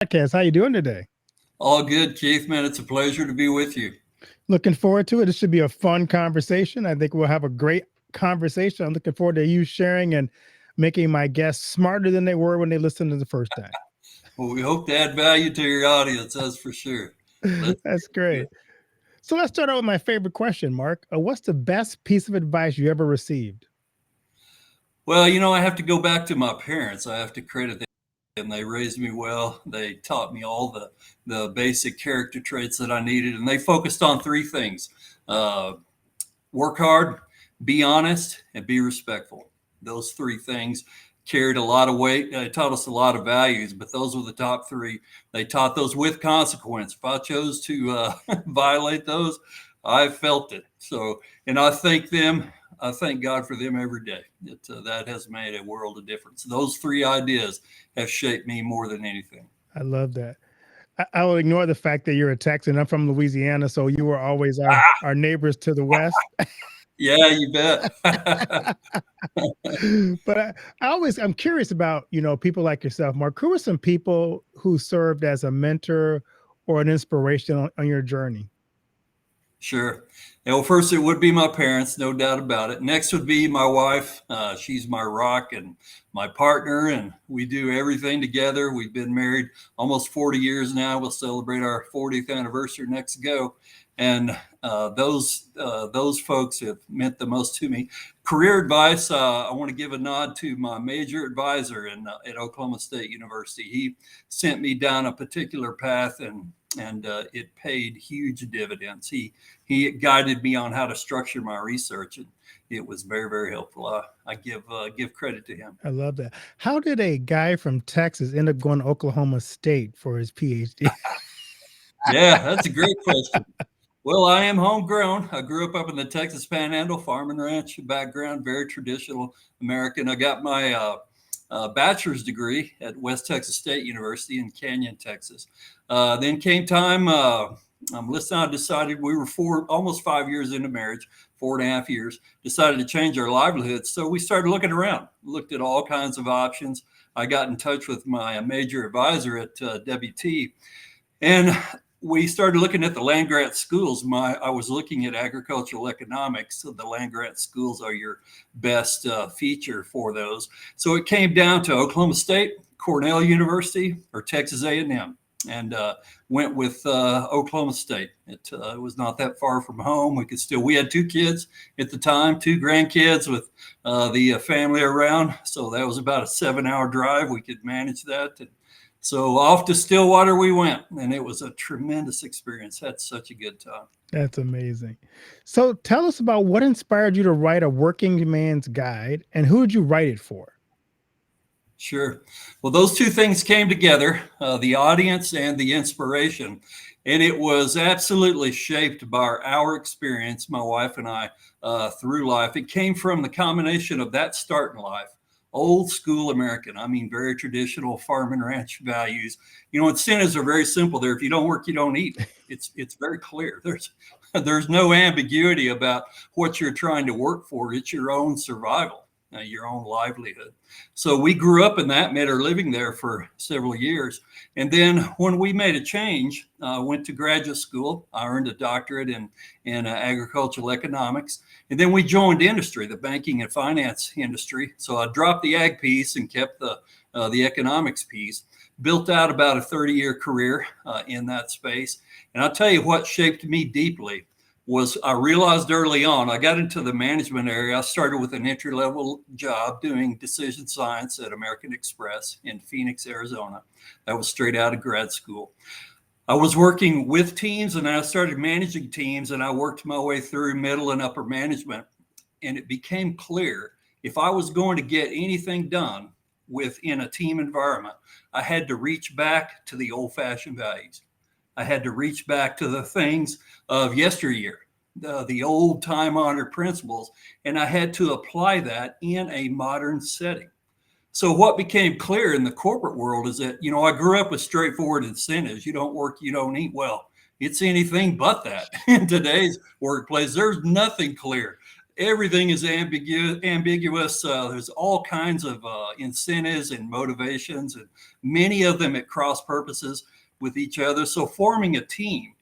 podcast. How you doing today? All good, Keith, man. It's a pleasure to be with you. Looking forward to it. This should be a fun conversation. I think we'll have a great conversation. I'm looking forward to you sharing and making my guests smarter than they were when they listened to the first time. Well, we hope to add value to your audience, that's for sure. Let's That's do great. it. So let's start out with my favorite question, Mark. What's the best piece of advice you ever received? Well, I have to go back to my parents. I have to credit them. They raised me well. They taught me all the basic character traits that I needed, and they focused on three things: uh, work hard, be honest, and be respectful. Those three things carried a lot of weight. They taught us a lot of values, but those were the top three. They taught those with consequence. If I chose to violate those, I felt it. So, and I thank them. I thank God for them every day. That has made a world of difference. Those three ideas have shaped me more than anything. I love that. I will ignore the fact that you're a Texan. I'm from Louisiana, so you were always our neighbors to the west. Yeah, you bet. But I'm curious about, people like yourself, Mark. Who are some people who served as a mentor or an inspiration on your journey? Sure. Yeah, well, first it would be my parents, no doubt about it. Next would be my wife. She's my rock and my partner, and we do everything together. We've been married almost 40 years now. We'll celebrate our 40th anniversary next go, and those folks have meant the most to me. Career advice: I want to give a nod to my major advisor at Oklahoma State University. He sent me down a particular path, and it paid huge dividends. He guided me on how to structure my research, and it was very, very helpful. I give credit to him. I love that. How did a guy from Texas end up going to Oklahoma State for his PhD? Yeah, that's a great question. Well, I am homegrown. I grew up in the Texas Panhandle, farm and ranch background, very traditional American. I got my bachelor's degree at West Texas State University in Canyon, Texas. Then came time. Listen, I decided we were almost 5 years into marriage, 4.5 years. Decided to change our livelihoods, so we started looking around. Looked at all kinds of options. I got in touch with my major advisor at WT, and we started looking at the land grant schools. I was looking at agricultural economics. So the land grant schools are your best feature for those. So it came down to Oklahoma State, Cornell University, or Texas A&M, and went with Oklahoma State. It was not that far from home. We had 2 kids at the time, 2 grandkids with the family around. So that was about a 7-hour drive. We could manage that. So off to Stillwater we went, and it was a tremendous experience. Had such a good time. That's amazing. So tell us about what inspired you to write a working man's guide, and who did you write it for? Sure. Well, those two things came together, the audience and the inspiration. And it was absolutely shaped by our experience, my wife and I, through life. It came from the combination of that start in life, old school American. I mean, very traditional farm and ranch values. Incentives are very simple there. If you don't work, you don't eat. It's very clear. There's no ambiguity about what you're trying to work for. It's your own survival, your own livelihood. So we grew up in that, made our living there for several years. And then when we made a change, went to graduate school. I earned a doctorate in agricultural economics. And then we joined industry, the banking and finance industry. So I dropped the ag piece and kept the economics piece. Built out about a 30-year career in that space. And I'll tell you what shaped me deeply was I realized early on, I got into the management area. I started with an entry-level job doing decision science at American Express in Phoenix, Arizona. That was straight out of grad school. I was working with teams, and I started managing teams, and I worked my way through middle and upper management. And it became clear if I was going to get anything done within a team environment, I had to reach back to the old-fashioned values. I had to reach back to the things of yesteryear, the old time-honored principles, and I had to apply that in a modern setting. So what became clear in the corporate world is that, I grew up with straightforward incentives. You don't work, you don't eat. Well, it's anything but that in today's workplace. There's nothing clear. everything is ambiguous. There's all kinds of incentives and motivations, and many of them at cross purposes with each other. So forming a team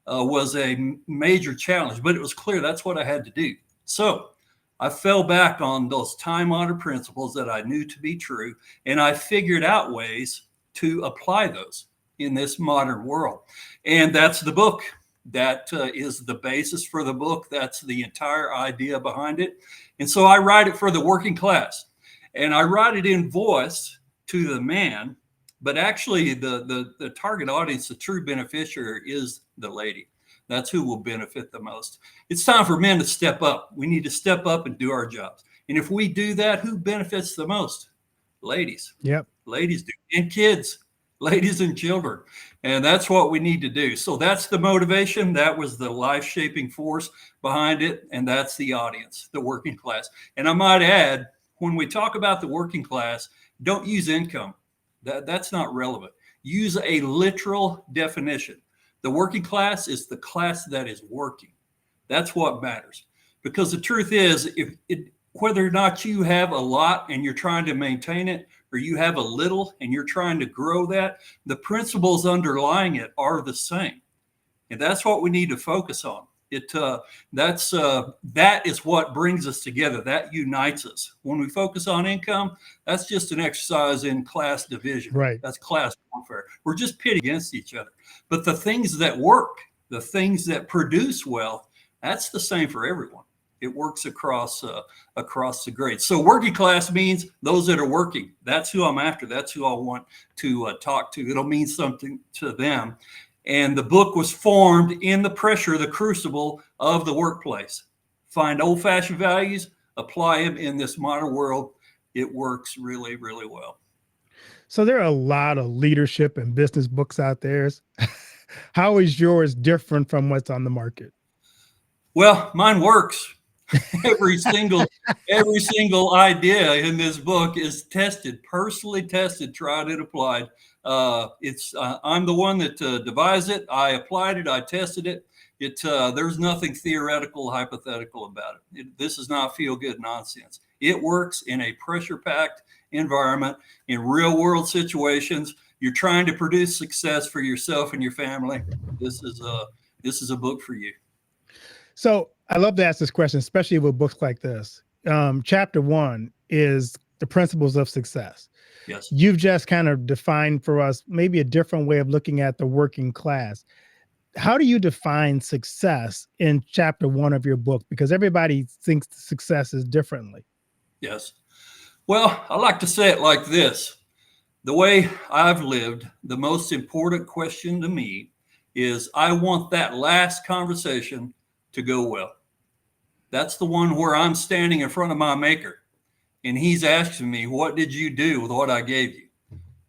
was a major challenge, but it was clear that's what I had to do. So I fell back on those time-honored principles that I knew to be true, and I figured out ways to apply those in this modern world. And that's the book. That is the basis for the book. That's the entire idea behind it. And so I write it for the working class, and I write it in voice to the man, but actually the target audience, the true beneficiary, is the lady. That's who will benefit the most. It's time for men to step up. We need to step up and do our jobs. And if we do that, who benefits the most? Ladies. Yep. Ladies do. And kids, ladies and children. And that's what we need to do. So that's the motivation. That was the life-shaping force behind it. And that's the audience, the working class. And I might add, when we talk about the working class, don't use income. That's not relevant. Use a literal definition. The working class is the class that is working. That's what matters. Because the truth is, whether or not you have a lot and you're trying to maintain it, or you have a little and you're trying to grow that, the principles underlying it are the same. And that's what we need to focus on. That is what brings us together. That unites us. When we focus on income, that's just an exercise in class division. Right. That's class warfare. We're just pitting against each other. But the things that work, the things that produce wealth, that's the same for everyone. It works across the grades. So working class means those that are working. That's who I'm after. That's who I want to talk to. It'll mean something to them. And the book was formed in the pressure, the crucible of the workplace. Find old-fashioned values, apply them in this modern world. It works really, really well. So there are a lot of leadership and business books out there. How is yours different from what's on the market? Well, mine works. every single idea in this book is tested, personally tested, tried and applied. I'm the one that devised it. I applied it. I tested it. There's nothing theoretical, hypothetical about it. This is not feel-good nonsense. It works in a pressure-packed environment, in real-world situations. You're trying to produce success for yourself and your family. This is a book for you. So I love to ask this question, especially with books like this. Chapter 1 is the principles of success. Yes. You've just kind of defined for us maybe a different way of looking at the working class. How do you define success in chapter 1 of your book? Because everybody thinks success is differently. Yes. Well, I like to say it like this. The way I've lived, the most important question to me is I want that last conversation to go well. That's the one where I'm standing in front of my maker and he's asking me, what did you do with what I gave you?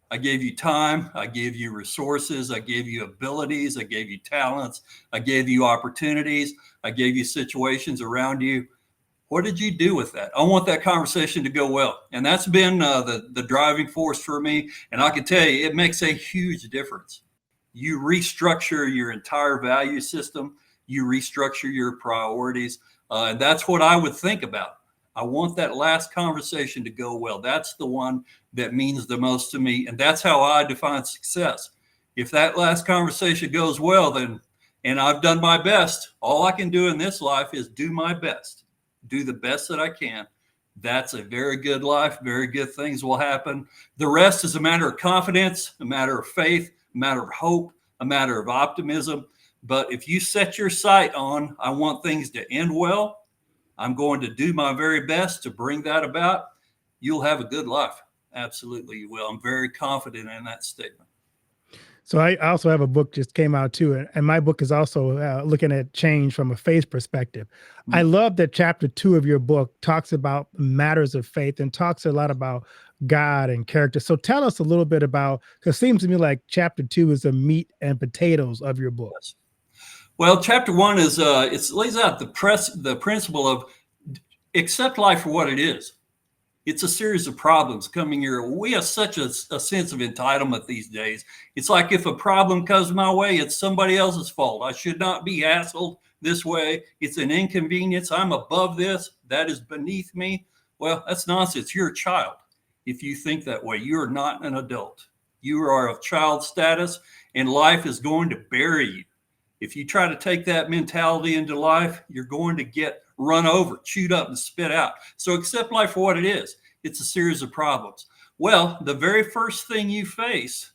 I gave you time. I gave you resources. I gave you abilities. I gave you talents. I gave you opportunities. I gave you situations around you. What did you do with that? I want that conversation to go well. And that's been the driving force for me. And I can tell you, it makes a huge difference. You restructure your entire value system. You restructure your priorities. And that's what I would think about. I want that last conversation to go well. That's the one that means the most to me. And that's how I define success. If that last conversation goes well, then, and I've done my best, all I can do in this life is do my best, do the best that I can. That's a very good life. Very good things will happen. The rest is a matter of confidence, a matter of faith, a matter of hope, a matter of optimism. But if you set your sight on, I want things to end well, I'm going to do my very best to bring that about, you'll have a good life. Absolutely, you will. I'm very confident in that statement. So I also have a book just came out too. And my book is also looking at change from a faith perspective. Mm-hmm. I love that chapter 2 of your book talks about matters of faith and talks a lot about God and character. So tell us a little bit about, because it seems to me like chapter 2 is the meat and potatoes of your book. Yes. Well, chapter 1 is it lays out the principle of accept life for what it is. It's a series of problems coming here. We have such a sense of entitlement these days. It's like if a problem comes my way, it's somebody else's fault. I should not be hassled this way. It's an inconvenience. I'm above this. That is beneath me. Well, that's nonsense. You're a child. If you think that way, you are not an adult. You are of child status, and life is going to bury you. If you try to take that mentality into life, you're going to get run over, chewed up, and spit out. So accept life for what it is. It's a series of problems. Well, the very first thing you face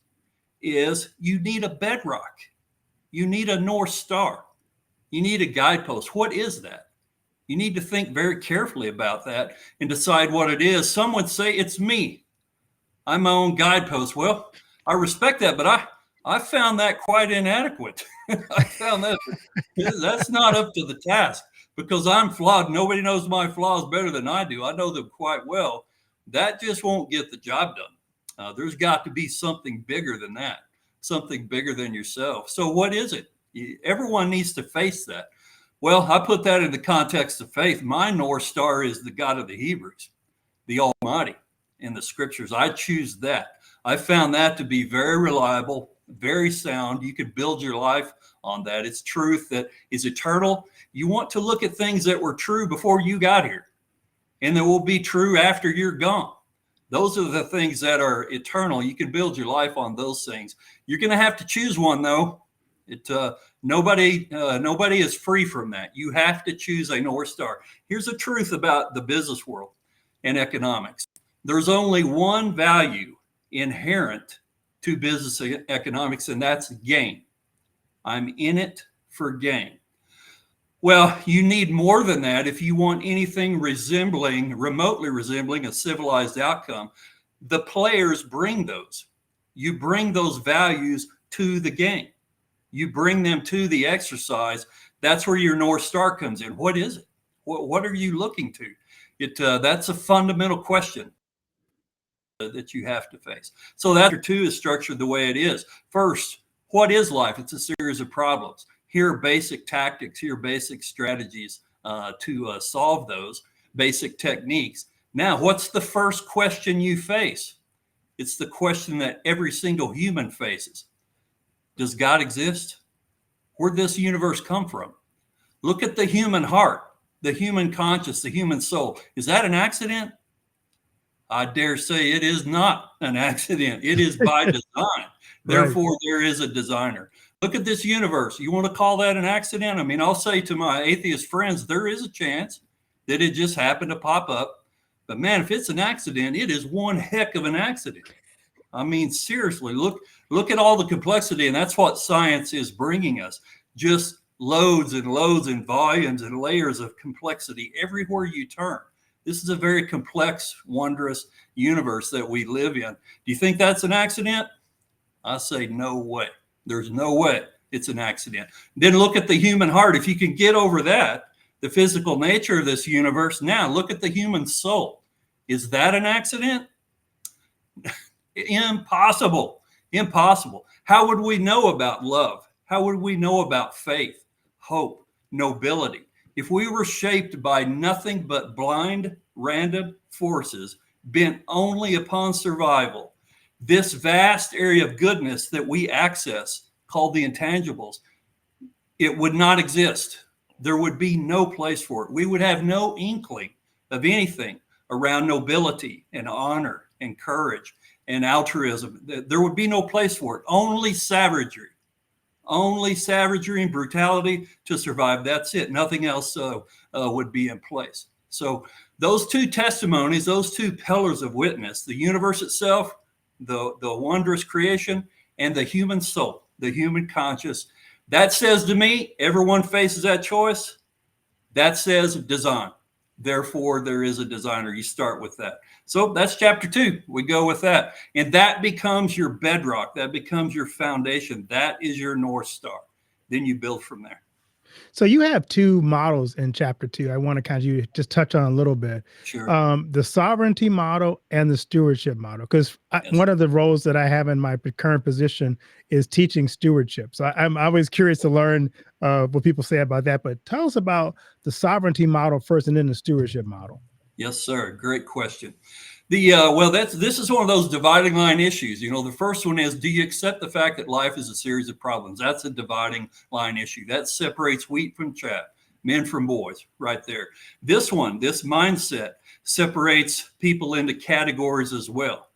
is you need a bedrock. You need a North Star. You need a guidepost. What is that? You need to think very carefully about that and decide what it is. Some would say it's me. I'm my own guidepost. Well, I respect that, but I found that quite inadequate. I found that's not up to the task because I'm flawed. Nobody knows my flaws better than I do. I know them quite well. That just won't get the job done. There's got to be something bigger than that, something bigger than yourself. So what is it? Everyone needs to face that. Well, I put that in the context of faith. My North Star is the God of the Hebrews, the Almighty, in the scriptures. I choose that. I found that to be very reliable, very sound. You can build your life on that. It's truth that is eternal. You want to look at things that were true before you got here, and that will be true after you're gone. Those are the things that are eternal. You can build your life on those things. You're going to have to choose one, though. Nobody is free from that. You have to choose a North Star. Here's the truth about the business world and economics. There's only one value inherent to business economics, and that's gain. I'm in it for gain. Well, you need more than that if you want anything remotely resembling a civilized outcome. The players bring those. You bring those values to the game. You bring them to the exercise. That's where your North Star comes in. What is it? What are you looking to? That's a fundamental question that you have to face. So that two is structured the way it is. First, what is life? It's a series of problems. Here are basic tactics. Here are basic strategies to solve those basic techniques. Now, what's the first question you face? It's the question that every single human faces. Does God exist? Where'd this universe come from? Look at the human heart, the human conscience, the human soul. Is that an accident? I dare say it is not an accident. It is by design. Therefore, there is a designer. Look at this universe. You want to call that an accident? I mean, I'll say to my atheist friends, there is a chance that it just happened to pop up. But man, if it's an accident, it is one heck of an accident. I mean, seriously, look at all the complexity, and that's what science is bringing us. Just loads and loads and volumes and layers of complexity everywhere you turn. This is a very complex, wondrous universe that we live in. Do you think that's an accident? I say no way. There's no way it's an accident. Then look at the human heart. If you can get over that, the physical nature of this universe, now look at the human soul. Is that an accident? Impossible. Impossible. How would we know about love? How would we know about faith, hope, nobility? If we were shaped by nothing but blind, random forces bent only upon survival, this vast area of goodness that we access, called the intangibles, it would not exist. There would be no place for it. We would have no inkling of anything around nobility and honor and courage and altruism. There would be no place for it. Only savagery and brutality to survive. That's it. Nothing else would be in place. So those two testimonies, those two pillars of witness, the universe itself, the wondrous creation, and the human soul, the human conscious, that says to me, everyone faces that choice. That says design. Therefore, there is a designer. You start with that. So that's chapter 2. We go with that. And that becomes your bedrock. That becomes your foundation. That is your North Star. Then you build from there. So you have two models in chapter 2. I want to kind of you just touch on a little bit. Sure. The sovereignty model and the stewardship model, because one of the roles that I have in my current position is teaching stewardship. So I'm always curious to learn what people say about that. But tell us about the sovereignty model first, and then the stewardship model. Yes, sir. Great question. This is one of those dividing line issues. The first one is, do you accept the fact that life is a series of problems? That's a dividing line issue. That separates wheat from chaff, men from boys, right there. This mindset separates people into categories as well.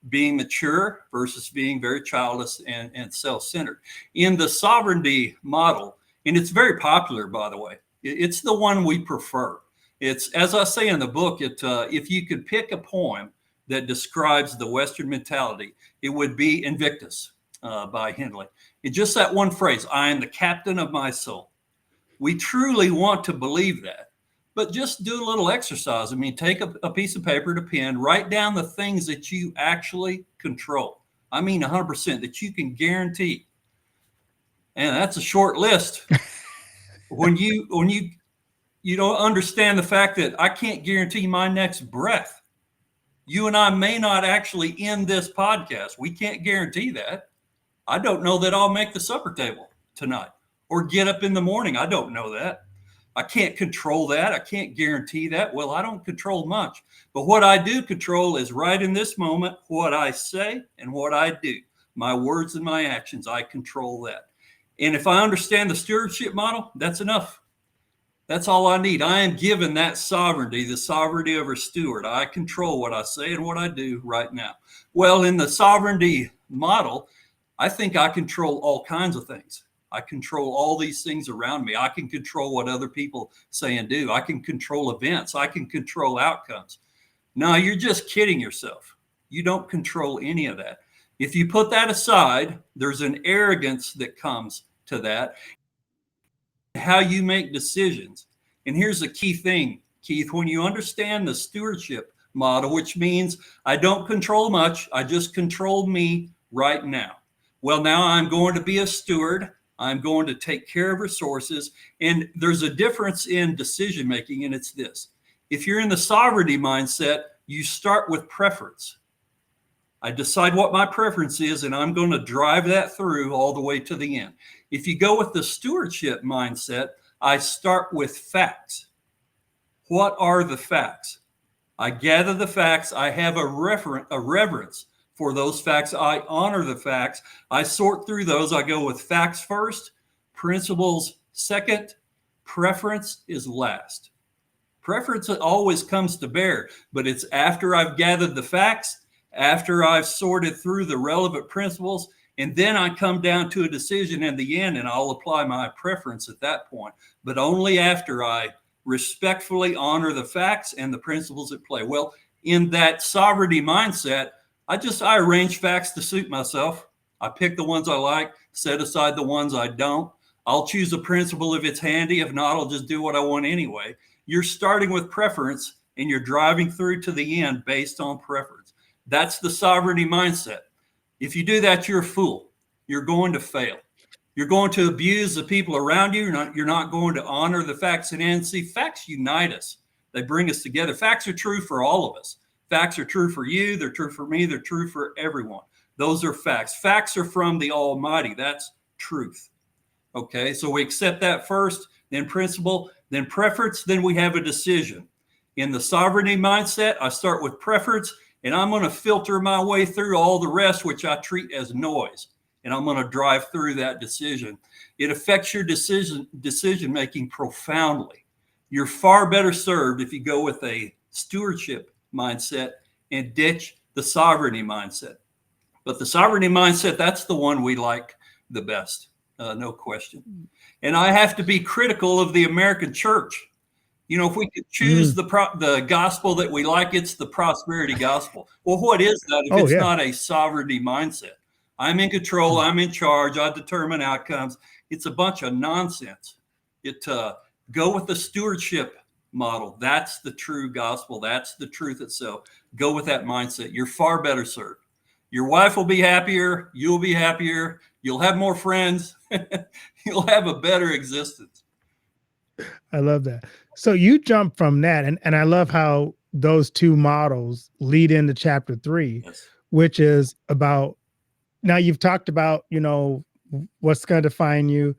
Being mature versus being very childish and self-centered. In the sovereignty model, and it's very popular, by the way, it's the one we prefer. It's, as I say in the book, if you could pick a poem that describes the Western mentality, it would be Invictus by Henley. It's just that one phrase, I am the captain of my soul. We truly want to believe that, but just do a little exercise. I mean, take a piece of paper and a pen, write down the things that you actually control. I mean, 100% that you can guarantee. And that's a short list. When you don't understand the fact that I can't guarantee my next breath. You and I may not actually end this podcast. We can't guarantee that. I don't know that I'll make the supper table tonight or get up in the morning. I don't know that. I can't control that. I can't guarantee that. Well, I don't control much. But what I do control is right in this moment, what I say and what I do. My words and my actions, I control that. And if I understand the stewardship model, that's enough. That's all I need. I am given that sovereignty, the sovereignty of a steward. I control what I say and what I do right now. Well, in the sovereignty model, I think I control all kinds of things. I control all these things around me. I can control what other people say and do. I can control events. I can control outcomes. No, you're just kidding yourself. You don't control any of that. If you put that aside, there's an arrogance that comes to that. How you make decisions. And here's the key thing, Keith, when you understand the stewardship model, which means I don't control much, I just control me right now. Well, now I'm going to be a steward. I'm going to take care of resources. And there's a difference in decision making, and it's this. If you're in the sovereignty mindset, you start with preference. I decide what my preference is, and I'm going to drive that through all the way to the end. If you go with the stewardship mindset, I start with facts. What are the facts? I gather the facts. I have a reverence for those facts. I honor the facts. I sort through those. I go with facts first, principles second, preference is last. Preference always comes to bear, but it's after I've gathered the facts, after I've sorted through the relevant principles, and then I come down to a decision in the end, and I'll apply my preference at that point, but only after I respectfully honor the facts and the principles at play. Well, in that sovereignty mindset, I arrange facts to suit myself. I pick the ones I like, set aside the ones I don't. I'll choose a principle if it's handy. If not, I'll just do what I want anyway. You're starting with preference, and you're driving through to the end based on preference. That's the sovereignty mindset. If you do that, you're a fool. You're going to fail. You're going to abuse the people around you. You're not going to honor the facts and ends. See, facts unite us. They bring us together. Facts are true for all of us. Facts are true for you. They're true for me. They're true for everyone. Those are facts. Facts are from the Almighty. That's truth. Okay, so we accept that first, then principle, then preference, then we have a decision. In the sovereignty mindset, I start with preference, and I'm going to filter my way through all the rest, which I treat as noise. And I'm going to drive through that decision. It affects your decision making profoundly. You're far better served if you go with a stewardship mindset and ditch the sovereignty mindset. But the sovereignty mindset, that's the one we like the best, no question. And I have to be critical of the American church. You know, if we could choose the gospel that we like, it's the prosperity gospel. Well, what is that if it's not a sovereignty mindset? I'm in control. I'm in charge. I determine outcomes. It's a bunch of nonsense. Go with the stewardship model. That's the true gospel. That's the truth itself. Go with that mindset. You're far better served. Your wife will be happier. You'll be happier. You'll have more friends. You'll have a better existence. I love that. So you jump from that, and I love how those two models lead into chapter 3, yes, which is about, now you've talked about, you know, what's going to define you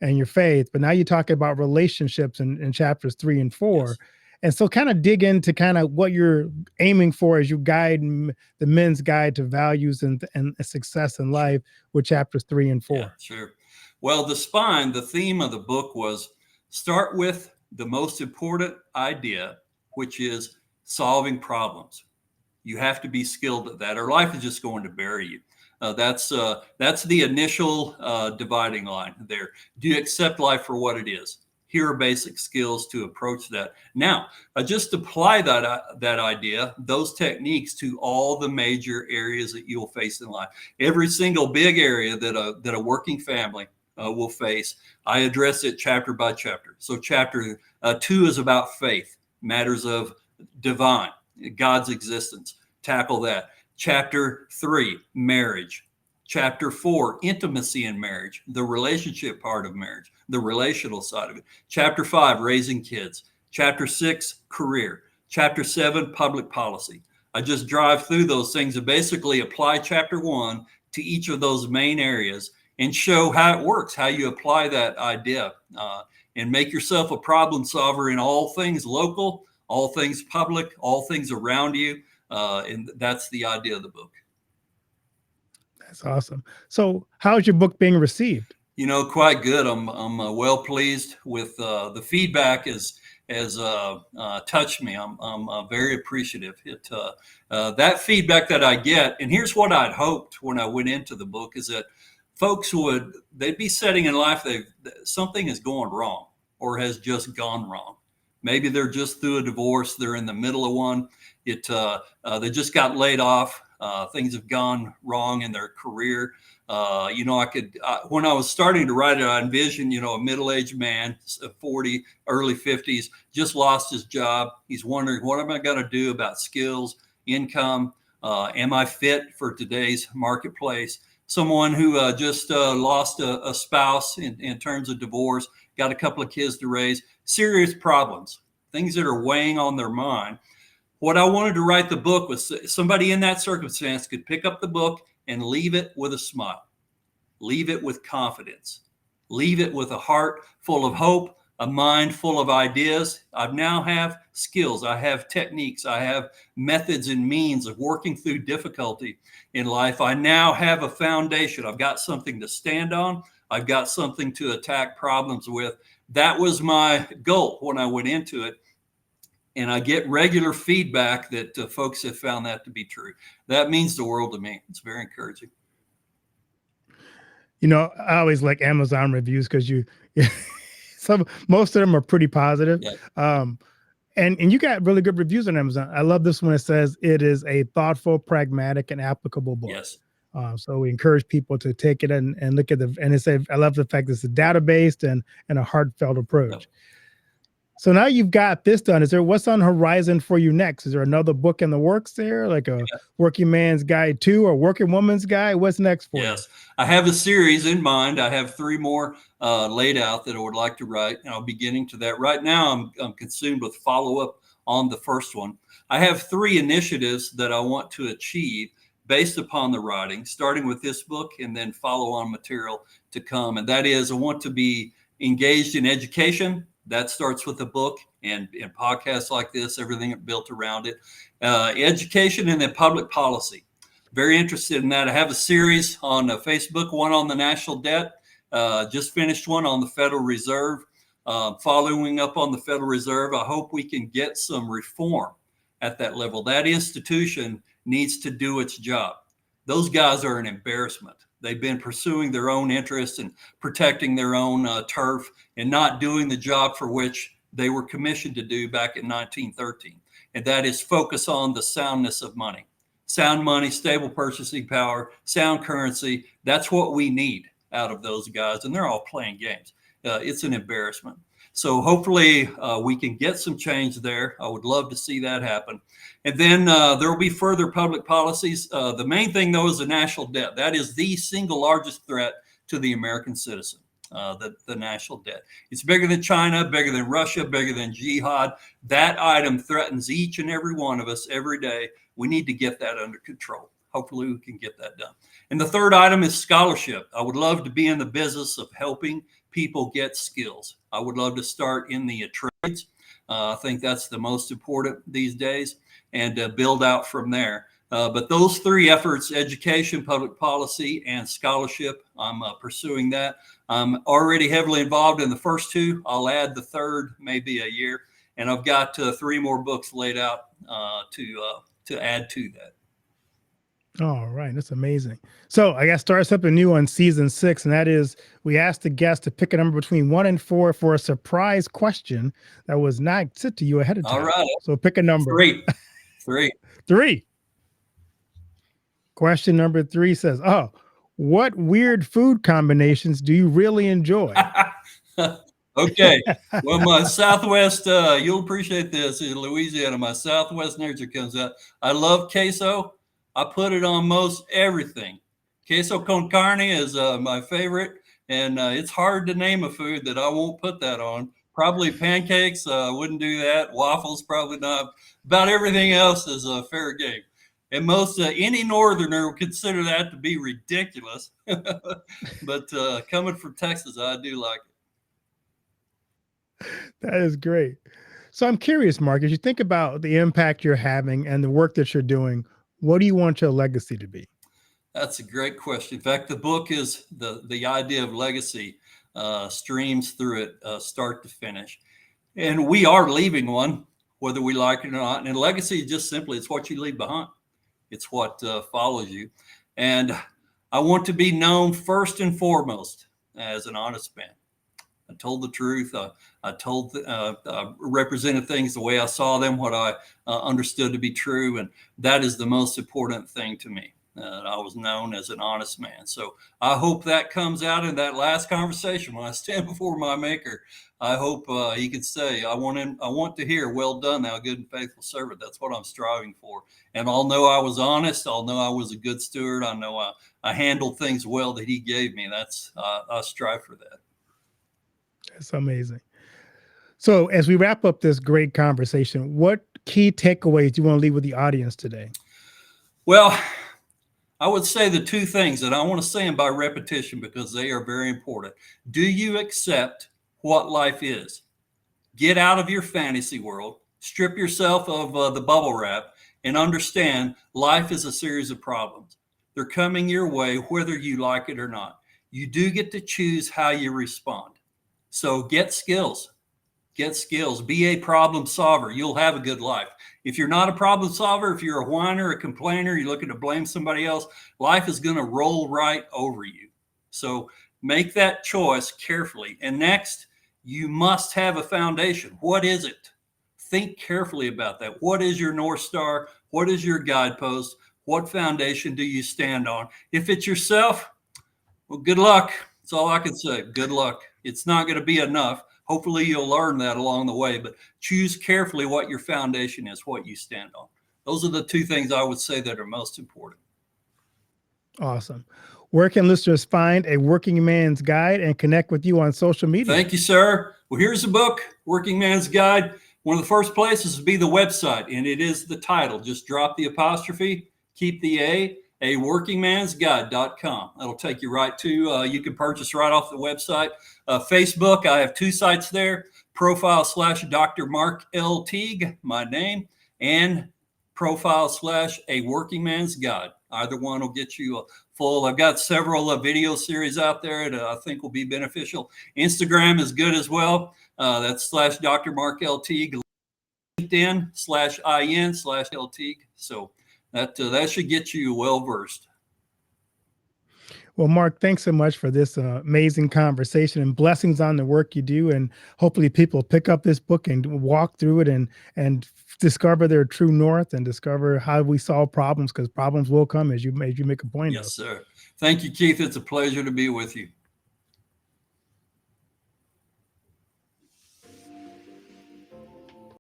and your faith, but now you talk about relationships in chapters 3 and 4. Yes. And so kind of dig into kind of what you're aiming for as you guide the men's guide to values and success in Sure. life with chapters 3 and Yeah, 4. sure. Well, the theme of the book was start with the most important idea, which is solving problems. You have to be skilled at that, or life is just going to bury you. That's the initial dividing line there. Do you accept life for what it is? Here are basic skills to approach that. Now, just apply that idea, those techniques to all the major areas that you'll face in life. Every single big area that a working family will face, I address it chapter by chapter. So chapter 2 is about faith, matters of divine, God's existence. Tackle that. Chapter 3, marriage. Chapter 4, intimacy in marriage, the relationship part of marriage, the relational side of it. Chapter 5, raising kids. Chapter 6, career. Chapter 7, public policy. I just drive through those things and basically apply chapter 1 to each of those main areas and show how it works, how you apply that idea, and make yourself a problem solver in all things local, all things public, all things around you. And that's the idea of the book. That's awesome. So how's your book being received? Quite good. I'm well pleased with the feedback has touched me. I'm very appreciative. That feedback that I get, and here's what I'd hoped when I went into the book, is that folks they'd be setting in life, something is going wrong or has just gone wrong. Maybe they're just through a divorce. They're in the middle of one. They just got laid off. Things have gone wrong in their career. When I was starting to write it, I envisioned, a middle-aged man, 40, early 50s, just lost his job. He's wondering, what am I going to do about skills, income? Am I fit for today's marketplace? Someone who just lost a spouse in terms of divorce, got a couple of kids to raise, serious problems, things that are weighing on their mind. What I wanted to write the book was somebody in that circumstance could pick up the book and leave it with a smile, leave it with confidence, leave it with a heart full of hope, a mind full of ideas. I now have skills. I have techniques. I have methods and means of working through difficulty in life. I now have a foundation. I've got something to stand on. I've got something to attack problems with. That was my goal when I went into it. And I get regular feedback that folks have found that to be true. That means the world to me. It's very encouraging. I always like Amazon reviews because most of them are pretty positive. Yeah. And you got really good reviews on Amazon. I love this one. It says it is a thoughtful, pragmatic, and applicable book. Yes. So we encourage people to take it and look at and it says, I love the fact that it's a data-based and a heartfelt approach. Yep. So now you've got this done. What's on the horizon for you next? Is there another book in the works there, like a Working Man's Guide 2 or Working Woman's Guide? What's next for you? Yes, I have a series in mind. I have 3 more laid out that I would like to write, and I'll be getting to that. Right now, I'm consumed with follow-up on the first one. I have 3 initiatives that I want to achieve based upon the writing, starting with this book and then follow-on material to come. And that is, I want to be engaged in education. That starts with the book and podcasts like this, everything built around it. Education and then public policy. Very interested in that. I have a series on Facebook, one on the national debt, just finished one on the Federal Reserve. Following up on the Federal Reserve, I hope we can get some reform at that level. That institution needs to do its job. Those guys are an embarrassment. They've been pursuing their own interests and protecting their own turf and not doing the job for which they were commissioned to do back in 1913. And that is focus on the soundness of money. Sound money, stable purchasing power, sound currency. That's what we need out of those guys. And they're all playing games. It's an embarrassment. So hopefully we can get some change there. I would love to see that happen. And then there will be further public policies. The main thing, though, is the national debt. That is the single largest threat to the American citizen, the national debt. It's bigger than China, bigger than Russia, bigger than jihad. That item threatens each and every one of us every day. We need to get that under control. Hopefully we can get that done. And the third item is scholarship. I would love to be in the business of helping people get skills. I would love to start in the trades. I think that's the most important these days, and build out from there. But those three efforts, education, public policy, and scholarship, I'm pursuing that. I'm already heavily involved in the first two. I'll add the third, maybe a year. And I've got three more books laid out to add to that. All right, that's amazing. So I got to start something new on season 6, and that is we asked the guest to pick a number between 1 and 4 for a surprise question that was not sent to you ahead of time. All right. So pick a number. 3. 3. Question number 3 says, "Oh, what weird food combinations do you really enjoy?" Okay. Well, my Southwest, you'll appreciate this in Louisiana. My Southwest nature comes out. I love queso. I put it on most everything. Queso con carne is my favorite, and it's hard to name a food that I won't put that on. Probably pancakes, wouldn't do that. Waffles, probably not. About everything else is a fair game. And most any northerner would consider that to be ridiculous. But coming from Texas, I do like it. That is great. So I'm curious, Mark, as you think about the impact you're having and the work that you're doing, what do you want your legacy to be? That's a great question. In fact, the book is the idea of legacy streams through it start to finish. And we are leaving one, whether we like it or not. And legacy is just simply, it's what you leave behind. It's what follows you. And I want to be known first and foremost as an honest man. I told the truth. I represented things the way I saw them, what I understood to be true. And that is the most important thing to me. I was known as an honest man. So I hope that comes out in that last conversation when I stand before my maker. I hope he can say, I want to hear, well done, thou good and faithful servant. That's what I'm striving for. And I'll know I was honest. I'll know I was a good steward. I know I handled things well that he gave me. That's I strive for that. That's amazing. So as we wrap up this great conversation, what key takeaways do you want to leave with the audience today? Well, I would say the two things that I want to say them by repetition because they are very important. Do you accept what life is? Get out of your fantasy world, strip yourself of the bubble wrap, and understand life is a series of problems. They're coming your way, whether you like it or not. You do get to choose how you respond. So get skills. Get skills. Be a problem solver. You'll have a good life. If you're not a problem solver, if you're a whiner, a complainer, you're looking to blame somebody else, life is going to roll right over you. So make that choice carefully. And next, you must have a foundation. What is it? Think carefully about that. What is your North Star? What is your guidepost? What foundation do you stand on? If it's yourself, well, good luck. That's all I can say. Good luck. It's not going to be enough. Hopefully you'll learn that along the way, but choose carefully what your foundation is, what you stand on. Those are the two things I would say that are most important. Awesome. Where can listeners find A Working Man's Guide and connect with you on social media? Thank you, sir. Well, here's the book, Working Man's Guide. One of the first places would be the website, and it is the title. Just drop the apostrophe, keep the A workingmansguide.com. That'll take you right to, you can purchase right off the website. Facebook, I have 2 sites there, profile / Dr. Mark L. Teague, my name, and profile / A Working Man's Guide. Either one will get you full. I've got several video series out there that I think will be beneficial. Instagram is good as well. That's / Dr. Mark L. Teague, LinkedIn /IN /L Teague. So that should get you well versed. Well, Mark, thanks so much for this amazing conversation and blessings on the work you do. And hopefully people pick up this book and walk through it and discover their true north and discover how we solve problems, because problems will come as you make a point of. Yes, sir. Thank you, Keith. It's a pleasure to be with you.